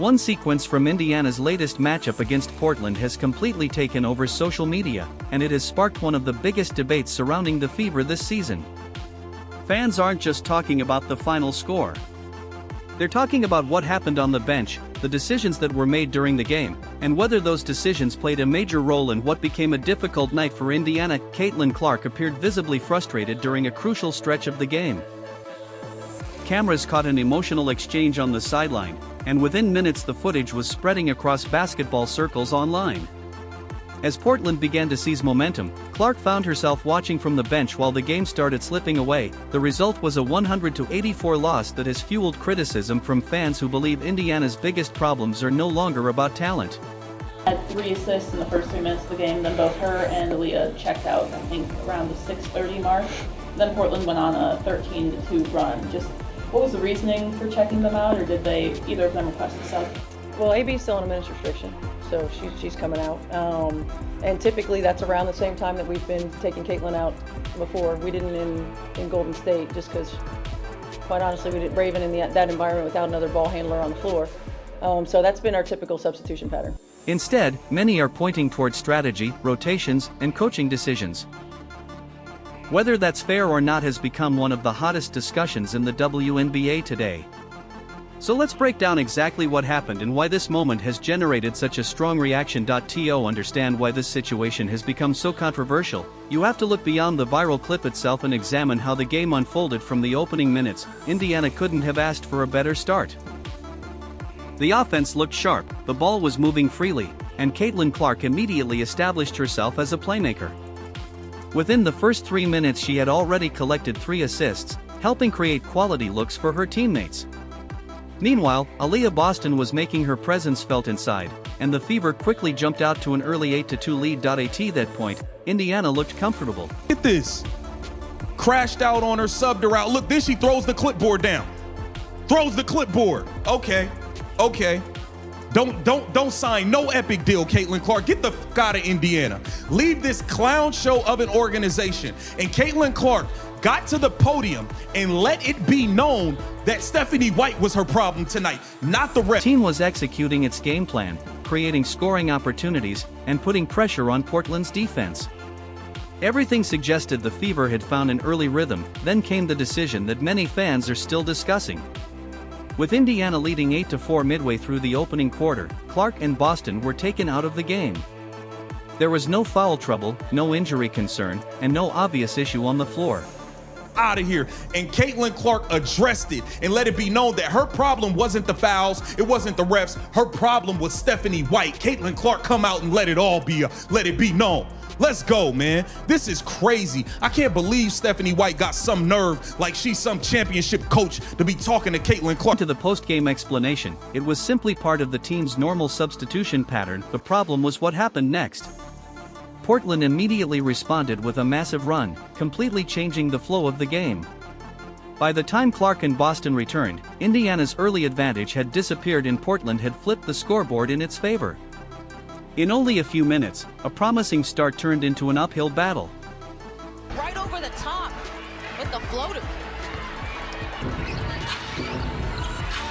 One sequence from Indiana's latest matchup against Portland has completely taken over social media, and it has sparked one of the biggest debates surrounding the Fever this season. Fans aren't just talking about the final score. They're talking about what happened on the bench, the decisions that were made during the game, and whether those decisions played a major role in what became a difficult night for Indiana. Caitlin Clark appeared visibly frustrated during a crucial stretch of the game. Cameras caught an emotional exchange on the sideline, and within minutes the footage was spreading across basketball circles online. As Portland began to seize momentum, Clark found herself watching from the bench while the game started slipping away. The result was a 100-84 loss that has fueled criticism from fans who believe Indiana's biggest problems are no longer about talent. Had 3 assists in the first 3 minutes of the game, then both her and Aaliyah checked out, I think, around the 6:30 mark. Then Portland went on a 13-2 run. Just what was the reasoning for checking them out, or did either of them request a sub? Well, AB's still on a minutes restriction, so she's coming out. And typically that's around the same time that we've been taking Caitlin out before. We didn't in Golden State just because, quite honestly, we didn't Raven in that environment without another ball handler on the floor. So that's been our typical substitution pattern. Instead, many are pointing towards strategy, rotations, and coaching decisions. Whether that's fair or not has become one of the hottest discussions in the WNBA today. So let's break down exactly what happened and why this moment has generated such a strong reaction. To understand why this situation has become so controversial, you have to look beyond the viral clip itself and examine how the game unfolded from the opening minutes. Indiana couldn't have asked for a better start. The offense looked sharp, the ball was moving freely, and Caitlin Clark immediately established herself as a playmaker. Within the first 3 minutes she had already collected 3 assists, helping create quality looks for her teammates. Meanwhile, Aaliyah Boston was making her presence felt inside, and the Fever quickly jumped out to an early 8-2 lead. At that point, Indiana looked comfortable. Look at this. Crashed out on her, subbed her out. Look, then she throws the clipboard down. Throws the clipboard. Okay. Don't sign no epic deal, Caitlin Clark. Get the fuck out of Indiana. Leave this clown show of an organization. And Caitlin Clark got to the podium and let it be known that Stephanie White was her problem tonight, not the rest. The team was executing its game plan, creating scoring opportunities, and putting pressure on Portland's defense. Everything suggested the Fever had found an early rhythm. Then came the decision that many fans are still discussing. With Indiana leading 8-4 midway through the opening quarter, Clark and Boston were taken out of the game. There was no foul trouble, no injury concern, and no obvious issue on the floor. Out of here. And Caitlin Clark addressed it and let it be known that her problem wasn't the fouls, it wasn't the refs, her problem was Stephanie White. Caitlin Clark come out and let it be known. Let's go, man. This is crazy. I can't believe Stephanie White got some nerve like she's some championship coach to be talking to Caitlin Clark. To the post-game explanation, it was simply part of the team's normal substitution pattern. The problem was what happened next. Portland immediately responded with a massive run, completely changing the flow of the game. By the time Clark and Boston returned, Indiana's early advantage had disappeared and Portland had flipped the scoreboard in its favor. In only a few minutes, a promising start turned into an uphill battle. Right over the top with the floater.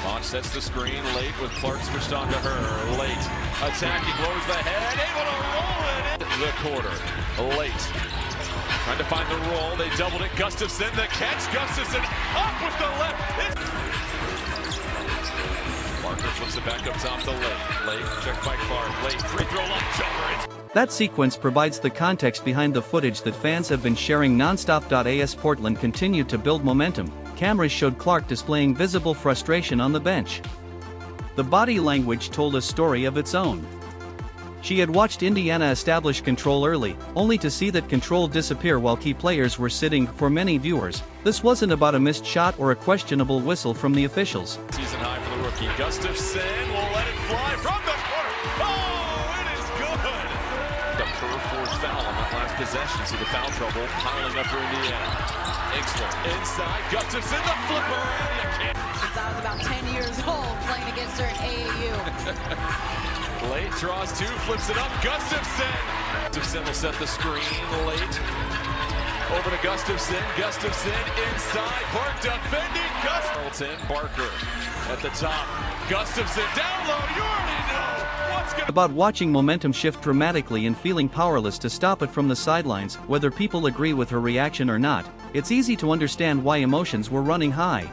Vaughn sets the screen late with Clark switched on to her. Late attacking, lowers the head, able to roll it in the quarter. Late trying to find the roll. They doubled it. Gustafson the catch. Gustafson up with the left. Parker flips it back up top to Late. Late checked by Clark. Late free throw line jumper. That sequence provides the context behind the footage that fans have been sharing nonstop. As Portland continued to build momentum, cameras showed Clark displaying visible frustration on the bench. The body language told a story of its own. She had watched Indiana establish control early, only to see that control disappear while key players were sitting. For many viewers, this wasn't about a missed shot or a questionable whistle from the officials. Season high for the rookie. Gustafson will let it fly from the corner. Oh, it is good. The fourth foul on that last possession. See the foul trouble piling up for Indiana. Exler inside. Gustafson the flipper. Since I was about 10 years old playing against her in AAU. Late draws 2, flips it up. Gustafson. Gustafson will set the screen. Late over to Gustafson. Gustafson inside. Park defending. Gustafson. Barker at the top. Gustafson down low. You already know what's going to About watching momentum shift dramatically and feeling powerless to stop it from the sidelines. Whether people agree with her reaction or not, it's easy to understand why emotions were running high.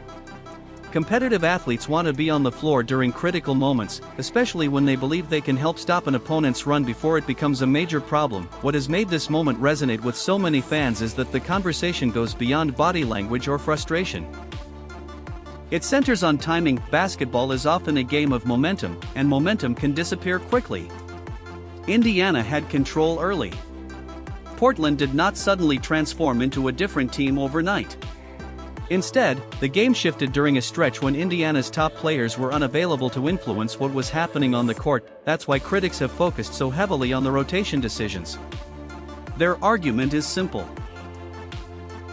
Competitive athletes want to be on the floor during critical moments, especially when they believe they can help stop an opponent's run before it becomes a major problem. What has made this moment resonate with so many fans is that the conversation goes beyond body language or frustration. It centers on timing. Basketball is often a game of momentum, and momentum can disappear quickly. Indiana had control early. Portland did not suddenly transform into a different team overnight. Instead, the game shifted during a stretch when Indiana's top players were unavailable to influence what was happening on the court. That's why critics have focused so heavily on the rotation decisions. Their argument is simple.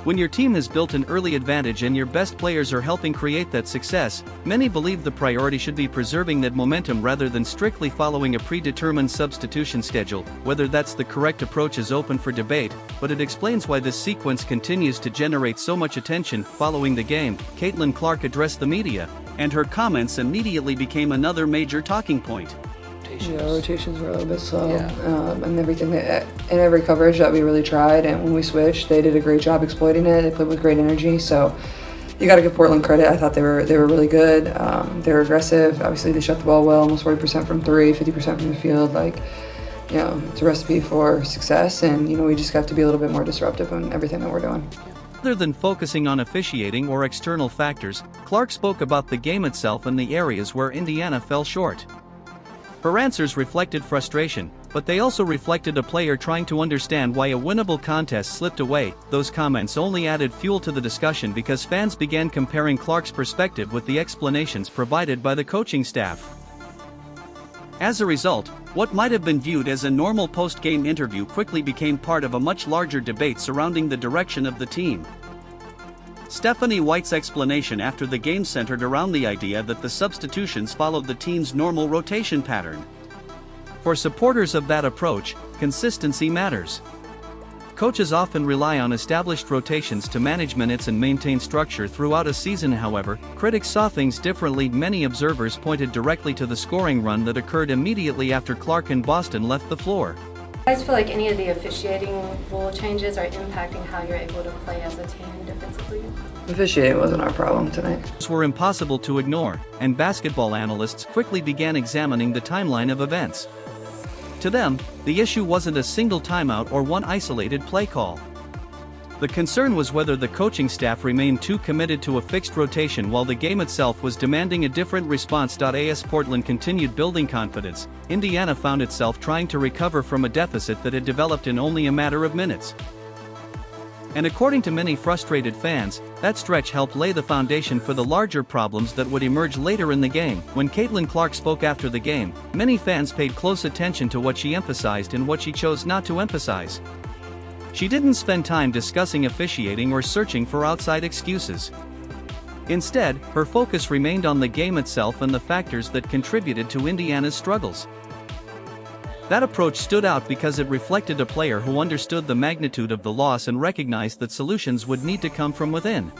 When your team has built an early advantage and your best players are helping create that success, many believe the priority should be preserving that momentum rather than strictly following a predetermined substitution schedule. Whether that's the correct approach is open for debate, but it explains why this sequence continues to generate so much attention. Following the game, Caitlin Clark addressed the media, and her comments immediately became another major talking point. Yeah, rotations were a little bit slow, and everything that in every coverage that we really tried, and when we switched, they did a great job exploiting it. They played with great energy, so you got to give Portland credit. I thought they were really good. They were aggressive. Obviously, they shot the ball well, almost 40% from three, 50% from the field. Like, you know, it's a recipe for success, and you know, we just have to be a little bit more disruptive in everything that we're doing. Rather than focusing on officiating or external factors, Clark spoke about the game itself and the areas where Indiana fell short. Her answers reflected frustration, but they also reflected a player trying to understand why a winnable contest slipped away. Those comments only added fuel to the discussion because fans began comparing Clark's perspective with the explanations provided by the coaching staff. As a result, what might have been viewed as a normal post-game interview quickly became part of a much larger debate surrounding the direction of the team. Stephanie White's explanation after the game centered around the idea that the substitutions followed the team's normal rotation pattern. For supporters of that approach, consistency matters. Coaches often rely on established rotations to manage minutes and maintain structure throughout a season. However, critics saw things differently. Many observers pointed directly to the scoring run that occurred immediately after Clark and Boston left the floor. Do you guys feel like any of the officiating rule changes are impacting how you're able to play as a team defensively? Officiating wasn't our problem tonight. These were impossible to ignore, and basketball analysts quickly began examining the timeline of events. To them, the issue wasn't a single timeout or one isolated play call. The concern was whether the coaching staff remained too committed to a fixed rotation while the game itself was demanding a different response. As Portland continued building confidence, Indiana found itself trying to recover from a deficit that had developed in only a matter of minutes. And according to many frustrated fans, that stretch helped lay the foundation for the larger problems that would emerge later in the game. When Caitlin Clark spoke after the game, many fans paid close attention to what she emphasized and what she chose not to emphasize. She didn't spend time discussing officiating or searching for outside excuses. Instead, her focus remained on the game itself and the factors that contributed to Indiana's struggles. That approach stood out because it reflected a player who understood the magnitude of the loss and recognized that solutions would need to come from within.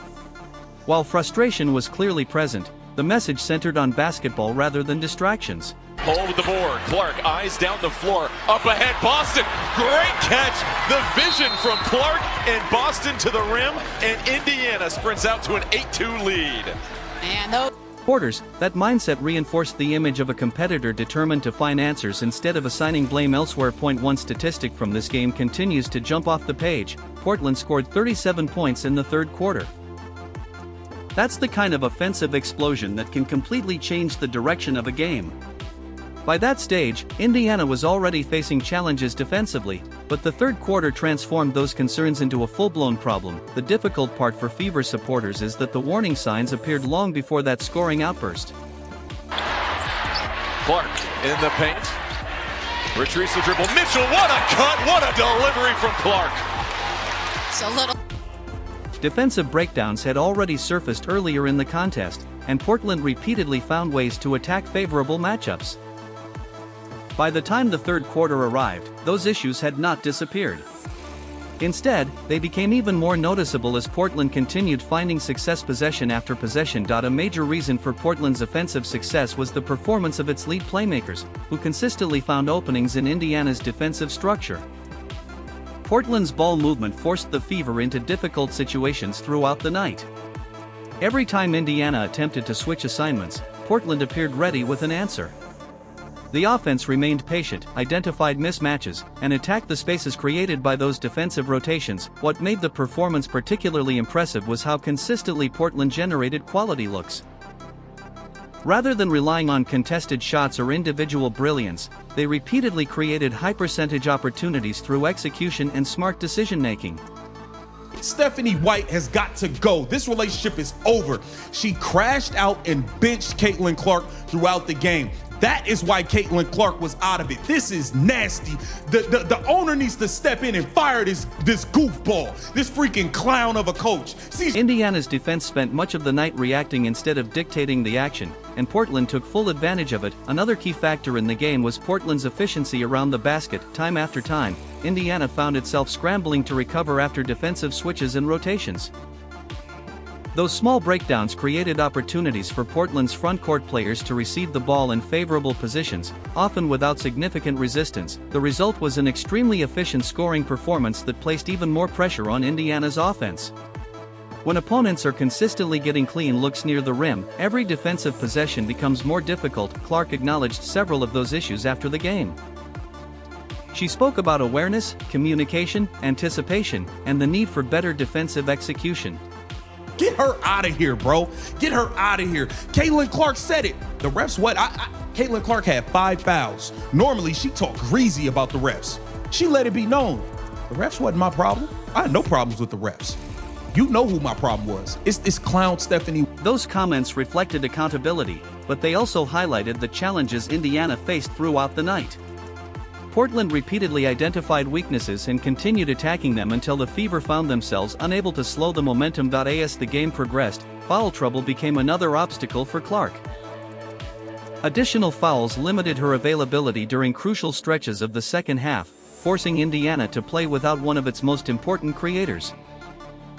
While frustration was clearly present, the message centered on basketball rather than distractions. Hole with the board. Clark eyes down the floor. Up ahead, Boston. Great catch. The vision from Clark and Boston to the rim, and Indiana sprints out to an 8-2 lead. And those Supporters, that mindset reinforced the image of a competitor determined to find answers instead of assigning blame elsewhere. One statistic from this game continues to jump off the page. Portland scored 37 points in the third quarter. That's the kind of offensive explosion that can completely change the direction of a game. By that stage, Indiana was already facing challenges defensively, but the third quarter transformed those concerns into a full-blown problem. The difficult part for Fever supporters is that the warning signs appeared long before that scoring outburst. Clark in the paint. Retrieves the dribble. Mitchell, what a cut! What a delivery from Clark! so little. Defensive breakdowns had already surfaced earlier in the contest, and Portland repeatedly found ways to attack favorable matchups. By the time the third quarter arrived, those issues had not disappeared. Instead, they became even more noticeable as Portland continued finding success possession after possession. A major reason for Portland's offensive success was the performance of its lead playmakers, who consistently found openings in Indiana's defensive structure. Portland's ball movement forced the Fever into difficult situations throughout the night. Every time Indiana attempted to switch assignments, Portland appeared ready with an answer. The offense remained patient, identified mismatches, and attacked the spaces created by those defensive rotations. What made the performance particularly impressive was how consistently Portland generated quality looks. Rather than relying on contested shots or individual brilliance, they repeatedly created high-percentage opportunities through execution and smart decision-making. Stephanie White has got to go. This relationship is over. She crashed out and benched Caitlin Clark throughout the game. That is why Caitlin Clark was out of it. This is nasty. The owner needs to step in and fire this goofball, this freaking clown of a coach. See, Indiana's defense spent much of the night reacting instead of dictating the action, and Portland took full advantage of it. Another key factor in the game was Portland's efficiency around the basket. Time after time, Indiana found itself scrambling to recover after defensive switches and rotations. Those small breakdowns created opportunities for Portland's frontcourt players to receive the ball in favorable positions, often without significant resistance. The result was an extremely efficient scoring performance that placed even more pressure on Indiana's offense. When opponents are consistently getting clean looks near the rim, every defensive possession becomes more difficult. Clark acknowledged several of those issues after the game. She spoke about awareness, communication, anticipation, and the need for better defensive execution. get her out of here, bro. Get her out of here. Caitlin Clark said it. The refs, what? Caitlin Clark had 5 fouls. Normally, she talked greasy about the refs. She let it be known. The refs wasn't my problem. I had no problems with the refs. You know who my problem was. It's this clown Stephanie. Those comments reflected accountability, but they also highlighted the challenges Indiana faced throughout the night. Portland repeatedly identified weaknesses and continued attacking them until the Fever found themselves unable to slow the momentum. As the game progressed, foul trouble became another obstacle for Clark. Additional fouls limited her availability during crucial stretches of the second half, forcing Indiana to play without one of its most important creators.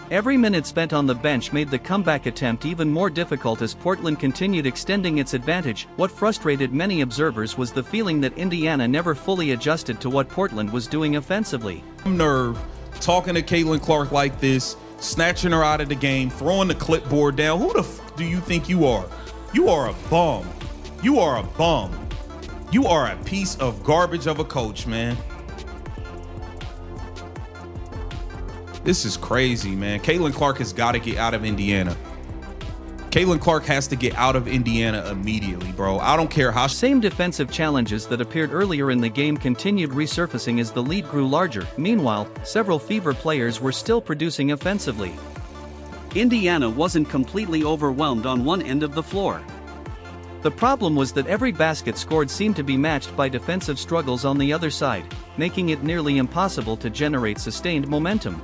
Every minute spent on the bench made the comeback attempt even more difficult as Portland continued extending its advantage. What frustrated many observers was the feeling that Indiana never fully adjusted to what Portland was doing offensively. Nerve talking to Caitlin Clark like this, snatching her out of the game, throwing the clipboard down. Who the f do you think you are? You are a bum. You are a bum. You are a piece of garbage of a coach, man. This is crazy, man. Caitlin Clark has got to get out of Indiana. Caitlin Clark has to get out of Indiana immediately, bro. I don't care how. Same defensive challenges that appeared earlier in the game continued resurfacing as the lead grew larger. Meanwhile, several Fever players were still producing offensively. Indiana wasn't completely overwhelmed on one end of the floor. The problem was that every basket scored seemed to be matched by defensive struggles on the other side, making it nearly impossible to generate sustained momentum.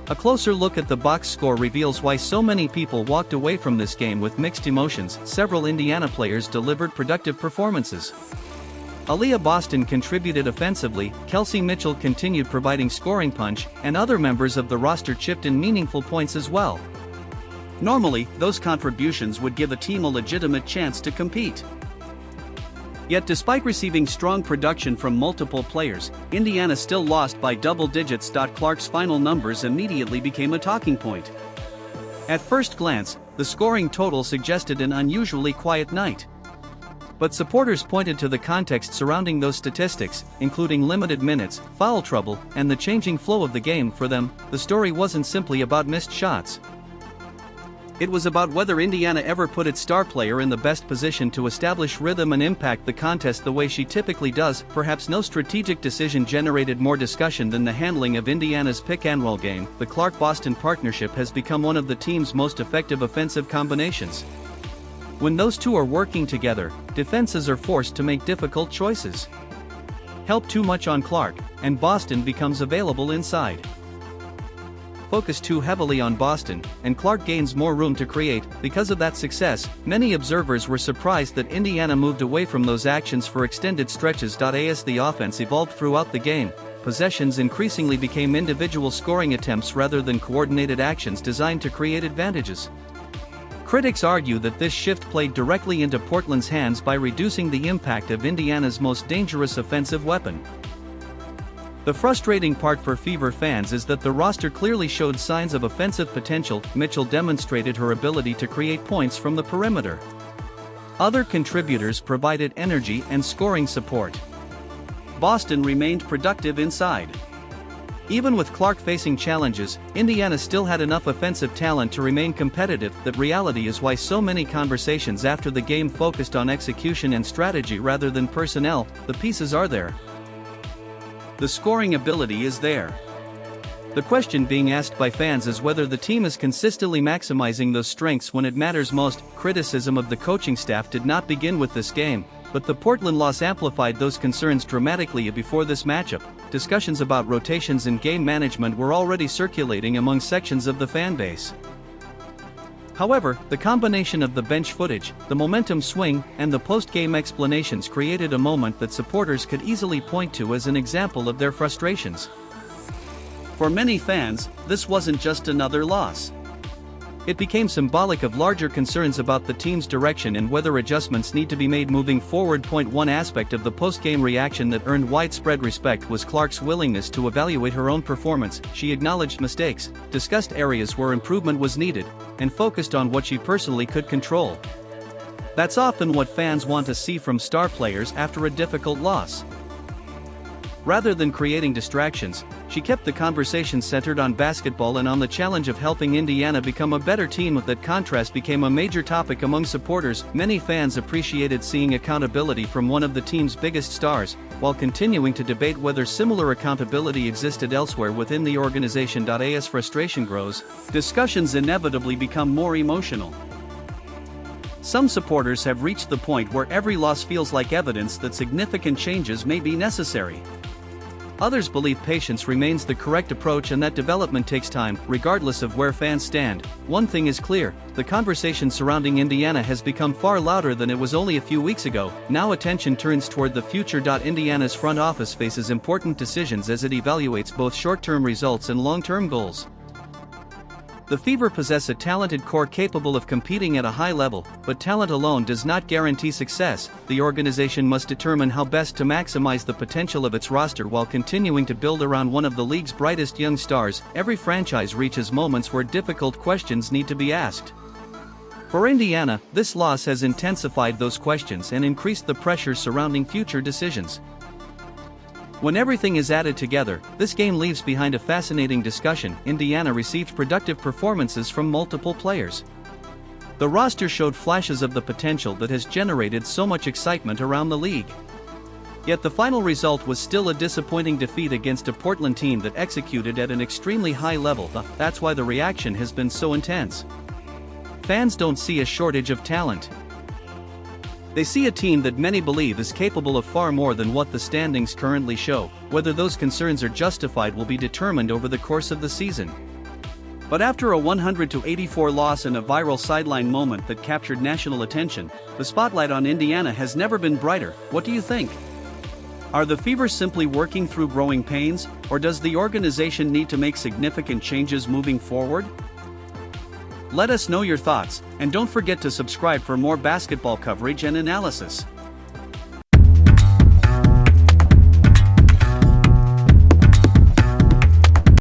A closer look at the box score reveals why so many people walked away from this game with mixed emotions. Several Indiana players delivered productive performances. Aaliyah Boston contributed offensively, Kelsey Mitchell continued providing scoring punch, and other members of the roster chipped in meaningful points as well. Normally, those contributions would give a team a legitimate chance to compete. Yet despite receiving strong production from multiple players, Indiana still lost by double digits. Clark's final numbers immediately became a talking point. At first glance, the scoring total suggested an unusually quiet night. But supporters pointed to the context surrounding those statistics, including limited minutes, foul trouble, and the changing flow of the game. For them, the story wasn't simply about missed shots. It was about whether Indiana ever put its star player in the best position to establish rhythm and impact the contest the way she typically does. Perhaps no strategic decision generated more discussion than the handling of Indiana's pick-and-roll game. The Clark-Boston partnership has become one of the team's most effective offensive combinations. When those two are working together, defenses are forced to make difficult choices. Help too much on Clark, and Boston becomes available inside. Focus too heavily on Boston, and Clark gains more room to create. Because of that success, many observers were surprised that Indiana moved away from those actions for extended stretches. As the offense evolved throughout the game, possessions increasingly became individual scoring attempts rather than coordinated actions designed to create advantages. Critics argue that this shift played directly into Portland's hands by reducing the impact of Indiana's most dangerous offensive weapon. The frustrating part for Fever fans is that the roster clearly showed signs of offensive potential. Mitchell demonstrated her ability to create points from the perimeter. Other contributors provided energy and scoring support. Boston remained productive inside. Even with Clark facing challenges, Indiana still had enough offensive talent to remain competitive. That reality is why so many conversations after the game focused on execution and strategy rather than personnel. The pieces are there. The scoring ability is there. The question being asked by fans is whether the team is consistently maximizing those strengths when it matters most. Criticism of the coaching staff did not begin with this game, but the Portland loss amplified those concerns dramatically. Before this matchup, discussions about rotations and game management were already circulating among sections of the fan base. However, the combination of the bench footage, the momentum swing, and the post-game explanations created a moment that supporters could easily point to as an example of their frustrations. For many fans, this wasn't just another loss. It became symbolic of larger concerns about the team's direction and whether adjustments need to be made moving forward. One aspect of the post-game reaction that earned widespread respect was Clark's willingness to evaluate her own performance. She acknowledged mistakes, discussed areas where improvement was needed, and focused on what she personally could control. That's often what fans want to see from star players after a difficult loss. Rather than creating distractions, she kept the conversation centered on basketball and on the challenge of helping Indiana become a better team. That contrast became a major topic among supporters. Many fans appreciated seeing accountability from one of the team's biggest stars, while continuing to debate whether similar accountability existed elsewhere within the organization. As frustration grows, discussions inevitably become more emotional. Some supporters have reached the point where every loss feels like evidence that significant changes may be necessary. Others believe patience remains the correct approach and that development takes time, regardless of where fans stand. One thing is clear: the conversation surrounding Indiana has become far louder than it was only a few weeks ago. Now attention turns toward the future. Indiana's front office faces important decisions as it evaluates both short-term results and long-term goals. The Fever possess a talented core capable of competing at a high level, but talent alone does not guarantee success. The organization must determine how best to maximize the potential of its roster while continuing to build around one of the league's brightest young stars. Every franchise reaches moments where difficult questions need to be asked. For Indiana, this loss has intensified those questions and increased the pressure surrounding future decisions. When everything is added together, this game leaves behind a fascinating discussion. Indiana received productive performances from multiple players. The roster showed flashes of the potential that has generated so much excitement around the league. Yet the final result was still a disappointing defeat against a Portland team that executed at an extremely high level. That's why the reaction has been so intense. Fans don't see a shortage of talent. They see a team that many believe is capable of far more than what the standings currently show. Whether those concerns are justified will be determined over the course of the season. But after a 100-84 loss and a viral sideline moment that captured national attention, the spotlight on Indiana has never been brighter. What do you think? Are the Fever simply working through growing pains, or does the organization need to make significant changes moving forward? Let us know your thoughts, and don't forget to subscribe for more basketball coverage and analysis.